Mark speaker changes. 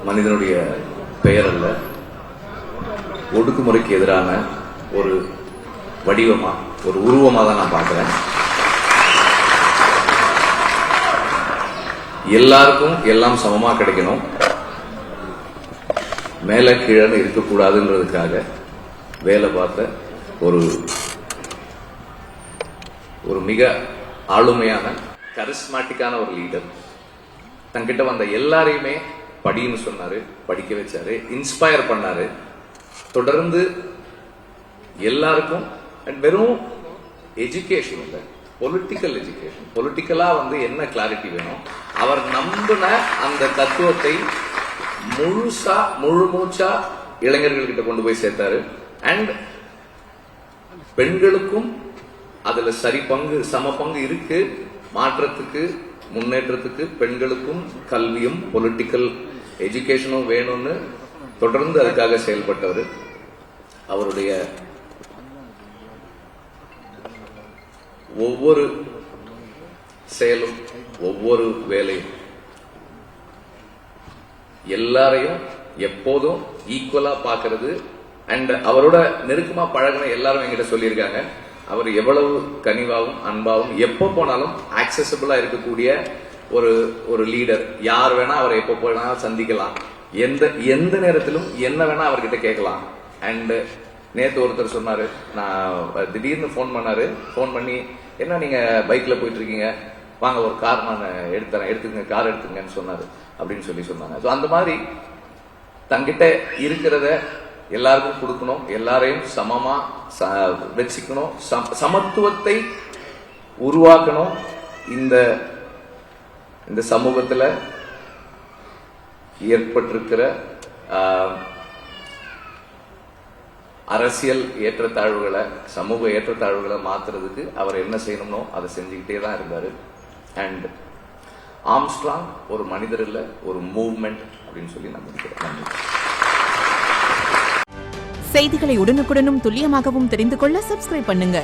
Speaker 1: மனிதனுடைய பெயர் அல்ல, ஒடுக்குமுறைக்கு எதிரான ஒரு வடிவமா, ஒரு உருவமா தான் நான் பார்க்கிறேன். எல்லாருக்கும் எல்லாம் சமமா கிடைக்கணும், மேல கீழே இருக்கக்கூடாதுன்றதுக்காக வேலை பார்த்த ஒரு மிக ஆளுமையான கரிஸ்மாட்டிக்கான ஒரு லீடர். தங்கிட்ட வந்த எல்லாரையுமே படின்னு சொன்னாரு, படிக்க வச்சாரு, இன்ஸ்பயர் பண்ணாரு. தொடர்ந்து எல்லாருக்கும் வெறும் எஜுகேஷன் இல்லை, பொலிட்டிக்கல் எஜுகேஷன், பொலிட்டிக்கலா என்ன கிளாரிட்டி வேணும், அவர் நம்பின அந்த தத்துவத்தை முழு மூச்சா இளைஞர்கள்கிட்ட கொண்டு போய் சேர்த்தாரு. அண்ட் பெண்களுக்கும் அதுல சம பங்கு இருக்கு. மாற்றத்துக்கு, முன்னேற்றத்துக்கு பெண்களுக்கும் கல்வியும் பொலிட்டிக்கல் எஜுகேஷனும் வேணும்னு தொடர்ந்து அதுக்காக செயல்பட்டவர். அவருடைய ஒவ்வொரு செயலும், ஒவ்வொரு வேலையும் எல்லாரையும் எப்போதும் ஈக்குவலா பாக்குறது. அண்ட் அவரோட நெருக்கமா பழகின எல்லாரும் என்கிட்ட சொல்லியிருக்காங்க, அவர் எவ்வளவு கனிவாகவும் அன்பாகவும் எப்போ போனாலும் ஆக்சசபிளா இருக்கக்கூடிய ஒரு லீடர். யார் வேணா அவரை எப்போ போனாலும் சந்திக்கலாம், எந்த நேரத்திலும் என்ன வேணா அவர்கிட்ட கேட்கலாம். அண்ட் நேத்து ஒருத்தர் சொன்னாரு, நான் திடீர்னு போன் பண்ணி என்ன நீங்க பைக்ல போயிட்டு இருக்கீங்க, வாங்க ஒரு கார் நான் எடுத்துக்கங்க, கார் எடுத்துக்கங்கன்னு சொன்னாரு அப்படின்னு சொன்னாங்க. அந்த மாதிரி தங்கிட்ட இருக்கிறத எல்லாருக்கும் கொடுக்கணும், எல்லாரையும் சமமா வச்சுக்கணும், சமத்துவத்தை உருவாக்கணும். இந்த சமூகத்துல ஏற்பட்டிருக்கிற அரசியல் ஏற்றத்தாழ்வுகளை, சமூக ஏற்றத்தாழ்வுகளை மாத்துறதுக்கு அவர் என்ன செய்யணும்னோ அதை செஞ்சுக்கிட்டே தான் இருந்தாரு. அண்ட் ஆம்ஸ்ட்ராங் ஒரு மனிதர் இல்ல, ஒரு மூவ்மெண்ட் அப்படின்னு சொல்லி நான் நினைக்கிறேன்.
Speaker 2: செய்திகளை உடனுக்குடனும் துல்லியமாகவும் தெரிந்து கொள்ள சப்ஸ்கிரைப் பண்ணுங்க.